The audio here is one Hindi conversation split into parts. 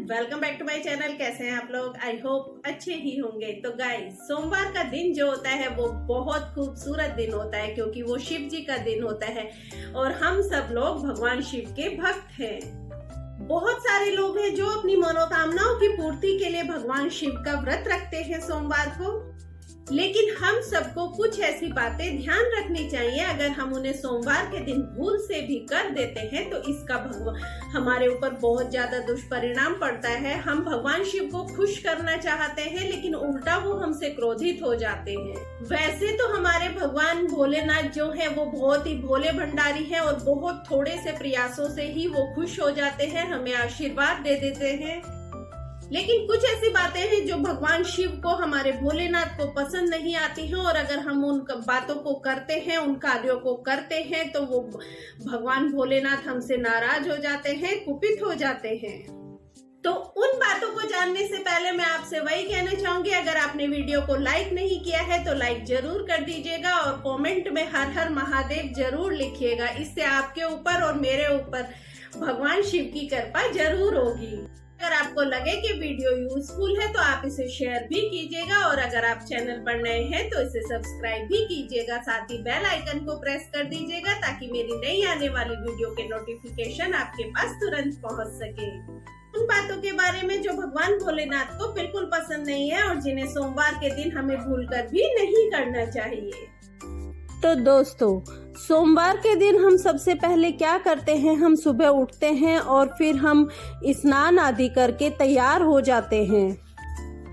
Welcome back to my channel. कैसे हैं आप लोग? आई होप अच्छे ही होंगे। तो गाइस, सोमवार का दिन जो होता है वो बहुत खूबसूरत दिन होता है, क्योंकि वो शिव जी का दिन होता है और हम सब लोग भगवान शिव के भक्त हैं। बहुत सारे लोग हैं जो अपनी मनोकामनाओं की पूर्ति के लिए भगवान शिव का व्रत रखते हैं सोमवार को। लेकिन हम सबको कुछ ऐसी बातें ध्यान रखनी चाहिए। अगर हम उन्हें सोमवार के दिन भूल से भी कर देते हैं तो इसका हमारे ऊपर बहुत ज्यादा दुष्परिणाम पड़ता है। हम भगवान शिव को खुश करना चाहते हैं, लेकिन उल्टा वो हमसे क्रोधित हो जाते हैं। वैसे तो हमारे भगवान भोलेनाथ जो है वो बहुत ही भोले भंडारी है और बहुत थोड़े से प्रयासों से ही वो खुश हो जाते हैं, हमें आशीर्वाद दे देते हैं। लेकिन कुछ ऐसी बातें हैं जो भगवान शिव को, हमारे भोलेनाथ को पसंद नहीं आती हैं, और अगर हम उन बातों को करते हैं, उन कार्यों को करते हैं, तो वो भगवान भोलेनाथ हमसे नाराज हो जाते हैं, कुपित हो जाते हैं। तो उन बातों को जानने से पहले मैं आपसे वही कहना चाहूंगी, अगर आपने वीडियो को लाइक नहीं किया है तो लाइक जरूर कर दीजिएगा और कमेंट में हर हर महादेव जरूर लिखिएगा। इससे आपके ऊपर और मेरे ऊपर भगवान शिव की कृपा जरूर होगी। अगर आपको लगे कि वीडियो यूजफुल है तो आप इसे शेयर भी कीजिएगा, और अगर आप चैनल पर नए हैं तो इसे सब्सक्राइब भी कीजिएगा। साथ ही बेल आइकन को प्रेस कर दीजिएगा ताकि मेरी नई आने वाली वीडियो के नोटिफिकेशन आपके पास तुरंत पहुंच सके। उन बातों के बारे में जो भगवान भोलेनाथ को बिल्कुल पसंद नहीं है और जिन्हें सोमवार के दिन हमें भूलकर भी नहीं करना चाहिए। तो दोस्तों, सोमवार के दिन हम सबसे पहले क्या करते हैं? हम सुबह उठते हैं और फिर हम स्नान आदि करके तैयार हो जाते हैं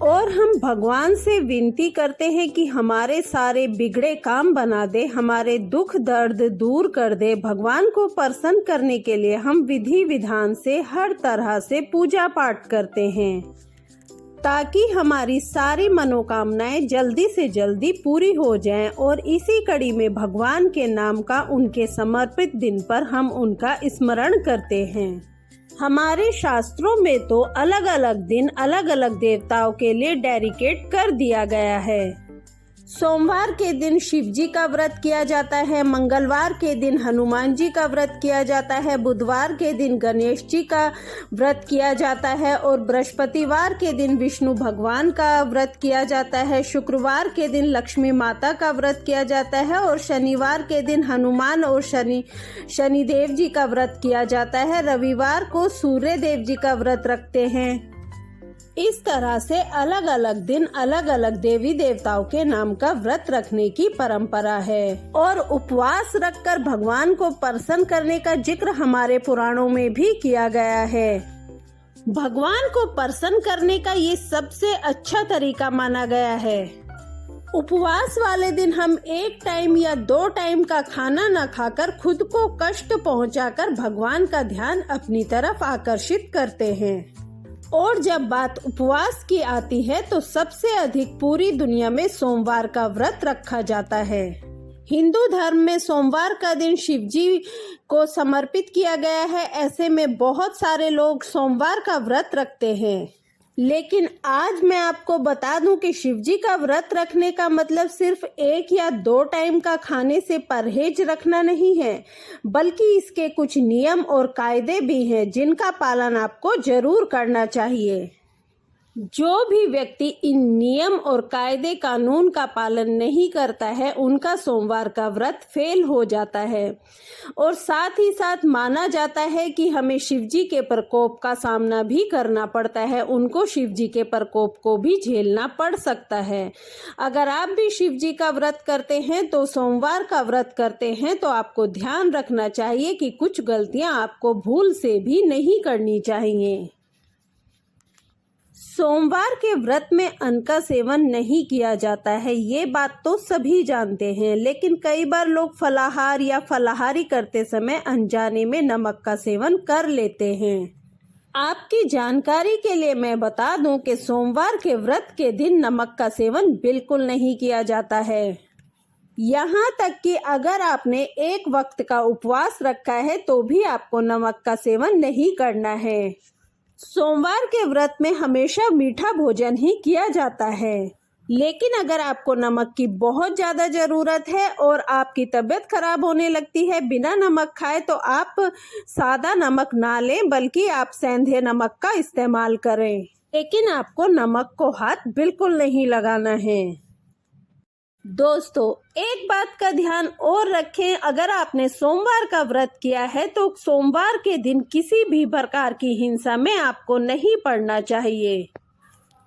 और हम भगवान से विनती करते हैं कि हमारे सारे बिगड़े काम बना दे, हमारे दुख दर्द दूर कर दे। भगवान को प्रसन्न करने के लिए हम विधि विधान से हर तरह से पूजा पाठ करते हैं ताकि हमारी सारी मनोकामनाएं जल्दी से जल्दी पूरी हो जाएं, और इसी कड़ी में भगवान के नाम का उनके समर्पित दिन पर हम उनका स्मरण करते हैं। हमारे शास्त्रों में तो अलग अलग दिन अलग अलग देवताओं के लिए डेडिकेट कर दिया गया है। सोमवार के दिन शिव जी का व्रत किया जाता है, मंगलवार के दिन हनुमान जी का व्रत किया जाता है, बुधवार के दिन गणेश जी का व्रत किया जाता है, और बृहस्पतिवार के दिन विष्णु भगवान का व्रत किया जाता है, शुक्रवार के दिन लक्ष्मी माता का व्रत किया जाता है, और शनिवार के दिन हनुमान और शनिदेव जी का व्रत किया जाता है। रविवार को सूर्य देव जी का व्रत रखते हैं। इस तरह से अलग अलग दिन अलग अलग देवी देवताओं के नाम का व्रत रखने की परंपरा है, और उपवास रखकर भगवान को प्रसन्न करने का जिक्र हमारे पुराणों में भी किया गया है। भगवान को प्रसन्न करने का ये सबसे अच्छा तरीका माना गया है। उपवास वाले दिन हम एक टाइम या 2 टाइम का खाना न खाकर खुद को कष्ट पहुंचाकर भगवान का ध्यान अपनी तरफ आकर्षित करते हैं। और जब बात उपवास की आती है तो सबसे अधिक पूरी दुनिया में सोमवार का व्रत रखा जाता है। हिंदू धर्म में सोमवार का दिन शिव जी को समर्पित किया गया है। ऐसे में बहुत सारे लोग सोमवार का व्रत रखते हैं। लेकिन आज मैं आपको बता दूं कि शिव जी का व्रत रखने का मतलब सिर्फ 1 या 2 टाइम का खाने से परहेज रखना नहीं है, बल्कि इसके कुछ नियम और कायदे भी हैं जिनका पालन आपको जरूर करना चाहिए। जो भी व्यक्ति इन नियम और कायदे कानून का पालन नहीं करता है उनका सोमवार का व्रत फेल हो जाता है, और साथ ही साथ माना जाता है कि हमें शिव जी के प्रकोप का सामना भी करना पड़ता है, उनको शिव जी के प्रकोप को भी झेलना पड़ सकता है। अगर आप भी शिव जी का व्रत करते हैं तो सोमवार का व्रत करते हैं तो आपको ध्यान रखना चाहिए कि कुछ गलतियां आपको भूल से भी नहीं करनी चाहिए। सोमवार के व्रत में अन्न का सेवन नहीं किया जाता है, ये बात तो सभी जानते हैं, लेकिन कई बार लोग फलाहार या फलाहारी करते समय अनजाने में नमक का सेवन कर लेते हैं। आपकी जानकारी के लिए मैं बता दूं कि सोमवार के व्रत के दिन नमक का सेवन बिल्कुल नहीं किया जाता है। यहाँ तक कि अगर आपने एक वक्त का उपवास रखा है तो भी आपको नमक का सेवन नहीं करना है। सोमवार के व्रत में हमेशा मीठा भोजन ही किया जाता है, लेकिन अगर आपको नमक की बहुत ज़्यादा ज़रूरत है और आपकी तबीयत खराब होने लगती है बिना नमक खाए, तो आप सादा नमक ना लें बल्कि आप सेंधे नमक का इस्तेमाल करें। लेकिन आपको नमक को हाथ बिल्कुल नहीं लगाना है। दोस्तों, एक बात का ध्यान और रखें, अगर आपने सोमवार का व्रत किया है तो सोमवार के दिन किसी भी प्रकार की हिंसा में आपको नहीं पड़ना चाहिए।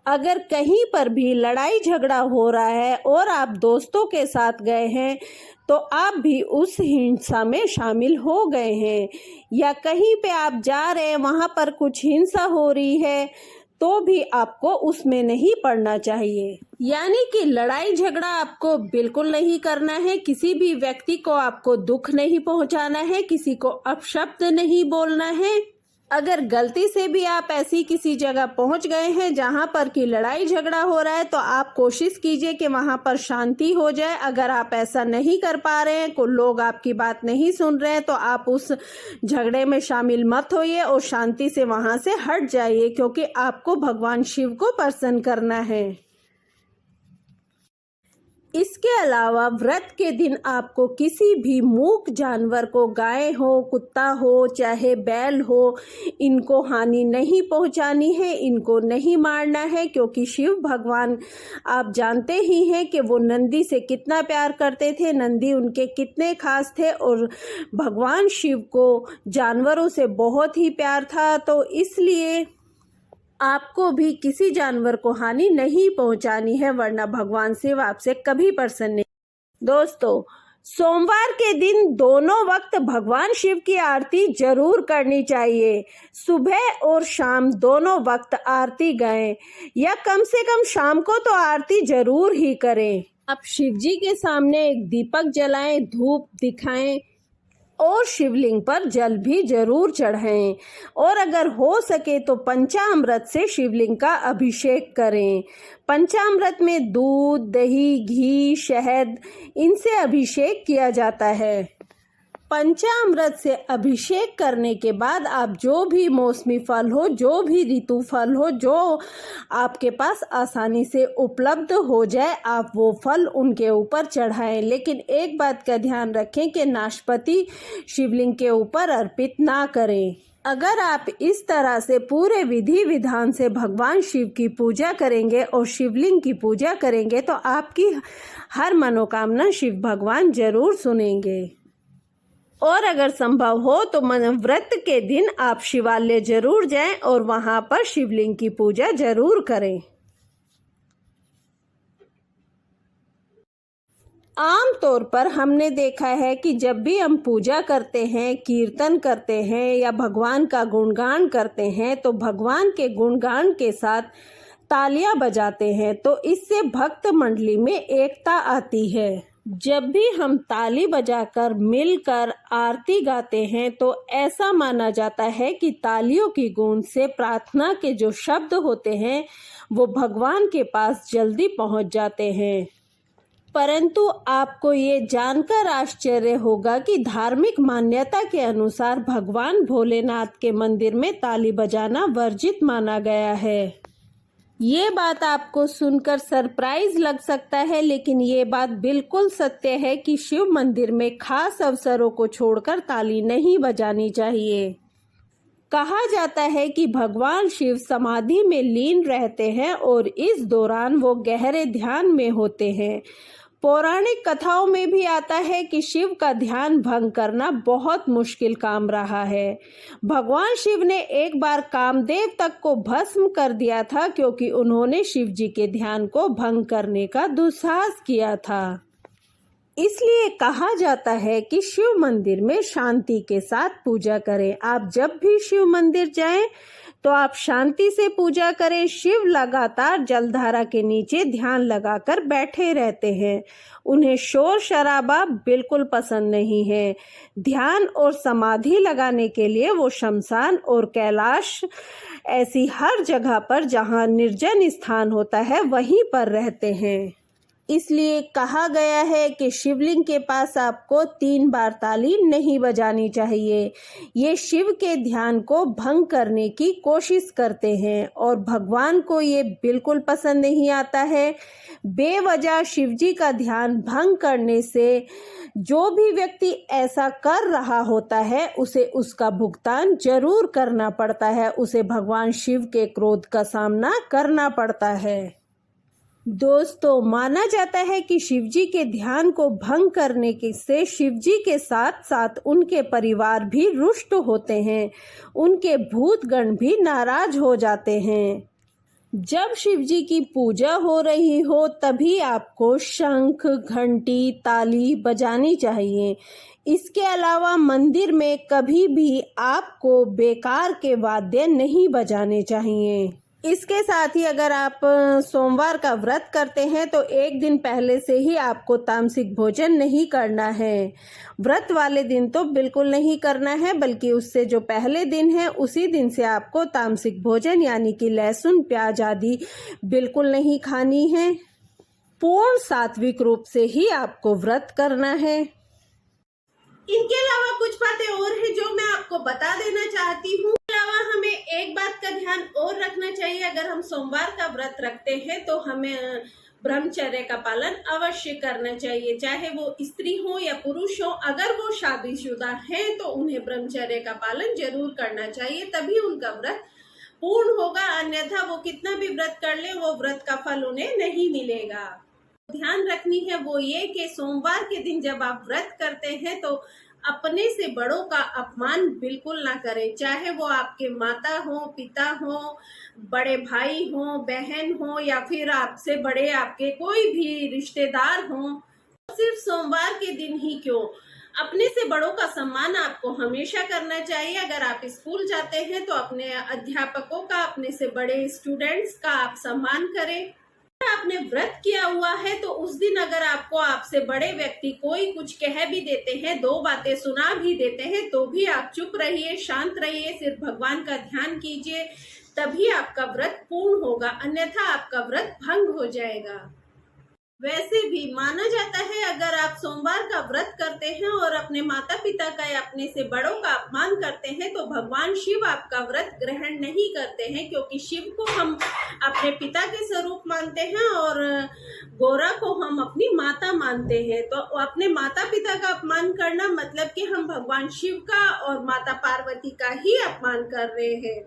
अगर कहीं पर भी लड़ाई झगड़ा हो रहा है और आप दोस्तों के साथ गए हैं तो आप भी उस हिंसा में शामिल हो गए हैं, या कहीं पे आप जा रहे हैं वहाँ पर कुछ हिंसा हो रही है तो भी आपको उसमें नहीं पड़ना चाहिए। यानी कि लड़ाई झगड़ा आपको बिल्कुल नहीं करना है, किसी भी व्यक्ति को आपको दुख नहीं पहुंचाना है, किसी को अपशब्द नहीं बोलना है। अगर गलती से भी आप ऐसी किसी जगह पहुंच गए हैं जहां पर की लड़ाई झगड़ा हो रहा है तो आप कोशिश कीजिए कि वहां पर शांति हो जाए। अगर आप ऐसा नहीं कर पा रहे हैं, को लोग आपकी बात नहीं सुन रहे हैं, तो आप उस झगड़े में शामिल मत होइए और शांति से वहां से हट जाइए, क्योंकि आपको भगवान शिव को प्रसन्न करना है। इसके अलावा व्रत के दिन आपको किसी भी मूक जानवर को, गाय हो, कुत्ता हो, चाहे बैल हो, इनको हानि नहीं पहुंचानी है, इनको नहीं मारना है, क्योंकि शिव भगवान आप जानते ही हैं कि वो नंदी से कितना प्यार करते थे, नंदी उनके कितने खास थे और भगवान शिव को जानवरों से बहुत ही प्यार था। तो इसलिए आपको भी किसी जानवर को हानि नहीं पहुंचानी है, वरना भगवान शिव आपसे कभी प्रसन्न नहीं। दोस्तों, सोमवार के दिन दोनों वक्त भगवान शिव की आरती जरूर करनी चाहिए। सुबह और शाम दोनों वक्त आरती गाएं, या कम से कम शाम को तो आरती जरूर ही करें। आप शिव जी के सामने एक दीपक जलाएं, धूप दिखाएं और शिवलिंग पर जल भी जरूर चढ़ाएं, और अगर हो सके तो पंचामृत से शिवलिंग का अभिषेक करें। पंचामृत में दूध, दही, घी, शहद, इनसे अभिषेक किया जाता है। पंचामृत से अभिषेक करने के बाद आप जो भी मौसमी फल हो, जो भी ऋतु फल हो, जो आपके पास आसानी से उपलब्ध हो जाए, आप वो फल उनके ऊपर चढ़ाएं। लेकिन एक बात का ध्यान रखें कि नाशपाती शिवलिंग के ऊपर अर्पित ना करें। अगर आप इस तरह से पूरे विधि विधान से भगवान शिव की पूजा करेंगे और शिवलिंग की पूजा करेंगे तो आपकी हर मनोकामना शिव भगवान जरूर सुनेंगे। और अगर संभव हो तो व्रत के दिन आप शिवालय जरूर जाएं और वहां पर शिवलिंग की पूजा जरूर करें। आम तौर पर हमने देखा है कि जब भी हम पूजा करते हैं, कीर्तन करते हैं या भगवान का गुणगान करते हैं, तो भगवान के गुणगान के साथ तालियां बजाते हैं, तो इससे भक्त मंडली में एकता आती है। जब भी हम ताली बजाकर मिलकर आरती गाते हैं तो ऐसा माना जाता है कि तालियों की गूंज से प्रार्थना के जो शब्द होते हैं वो भगवान के पास जल्दी पहुंच जाते हैं। परंतु आपको ये जानकर आश्चर्य होगा कि धार्मिक मान्यता के अनुसार भगवान भोलेनाथ के मंदिर में ताली बजाना वर्जित माना गया है। ये बात आपको सुनकर सरप्राइज लग सकता है, लेकिन ये बात बिल्कुल सत्य है कि शिव मंदिर में खास अवसरों को छोड़कर ताली नहीं बजानी चाहिए। कहा जाता है कि भगवान शिव समाधि में लीन रहते हैं और इस दौरान वो गहरे ध्यान में होते हैं। पौराणिक कथाओं में भी आता है कि शिव का ध्यान भंग करना बहुत मुश्किल काम रहा है। भगवान शिव ने एक बार कामदेव तक को भस्म कर दिया था, क्योंकि उन्होंने शिव जी के ध्यान को भंग करने का दुस्साहस किया था। इसलिए कहा जाता है कि शिव मंदिर में शांति के साथ पूजा करें। आप जब भी शिव मंदिर जाएं तो आप शांति से पूजा करें। शिव लगातार जलधारा के नीचे ध्यान लगाकर बैठे रहते हैं। उन्हें शोर शराबा बिल्कुल पसंद नहीं है। ध्यान और समाधि लगाने के लिए वो शमशान और कैलाश ऐसी हर जगह पर जहाँ निर्जन स्थान होता है वहीं पर रहते हैं। इसलिए कहा गया है कि शिवलिंग के पास आपको 3 बार ताली नहीं बजानी चाहिए। ये शिव के ध्यान को भंग करने की कोशिश करते हैं और भगवान को ये बिल्कुल पसंद नहीं आता है। बेवजह शिवजी का ध्यान भंग करने से जो भी व्यक्ति ऐसा कर रहा होता है उसे उसका भुगतान जरूर करना पड़ता है, उसे भगवान शिव के क्रोध का सामना करना पड़ता है। दोस्तों, माना जाता है कि शिवजी के ध्यान को भंग करने से शिवजी के साथ साथ उनके परिवार भी रुष्ट होते हैं, उनके भूतगण भी नाराज हो जाते हैं। जब शिवजी की पूजा हो रही हो तभी आपको शंख, घंटी, ताली बजानी चाहिए। इसके अलावा मंदिर में कभी भी आपको बेकार के वाद्य नहीं बजाने चाहिए। इसके साथ ही अगर आप सोमवार का व्रत करते हैं तो एक दिन पहले से ही आपको तामसिक भोजन नहीं करना है। व्रत वाले दिन तो बिल्कुल नहीं करना है, बल्कि उससे जो पहले दिन है उसी दिन से आपको तामसिक भोजन यानी कि लहसुन, प्याज आदि बिल्कुल नहीं खानी है। पूर्ण सात्विक रूप से ही आपको व्रत करना है। इनके अलावा कुछ बातें और हैं जो मैं आपको बता देना चाहती हूँ। अलावा हमें एक बात का ध्यान और रखना चाहिए, अगर हम सोमवार का व्रत रखते हैं तो हमें ब्रह्मचर्य का पालन अवश्य करना चाहिए, चाहे वो स्त्री हो या पुरुष हो। अगर वो शादीशुदा हैं तो उन्हें ब्रह्मचर्य का पालन जरूर करना चाहिए, तभी उनका व्रत पूर्ण होगा। अन्यथा वो कितना भी व्रत कर ले, वो व्रत का फल उन्हें नहीं मिलेगा। ध्यान रखनी है वो ये कि सोमवार के दिन जब आप व्रत करते हैं तो अपने से बड़ों का अपमान बिल्कुल ना करें, चाहे वो आपके माता हो, पिता हो, बड़े भाई हो, बहन हो या फिर आपसे बड़े आपके कोई भी रिश्तेदार हो। सिर्फ सोमवार के दिन ही क्यों, अपने से बड़ों का सम्मान आपको हमेशा करना चाहिए। अगर आप स्कूल जाते हैं तो अपने अध्यापकों का, अपने से बड़े स्टूडेंट्स का आप सम्मान करें। आपने व्रत किया हुआ है तो उस दिन अगर आपको आपसे बड़े व्यक्ति कोई कुछ कह भी देते हैं, 2 बातें सुना भी देते हैं, तो भी आप चुप रहिए, शांत रहिए, सिर्फ भगवान का ध्यान कीजिए, तभी आपका व्रत पूर्ण होगा, अन्यथा आपका व्रत भंग हो जाएगा। वैसे भी माना जाता है अगर आप सोमवार का व्रत करते हैं और अपने माता पिता का या अपने से बड़ों का अपमान करते हैं तो भगवान शिव आपका व्रत ग्रहण नहीं करते हैं, क्योंकि शिव को हम अपने पिता के स्वरूप मानते हैं और गौरा को हम अपनी माता मानते हैं। तो अपने माता पिता का अपमान करना मतलब कि हम भगवान शिव का और माता पार्वती का ही अपमान कर रहे हैं।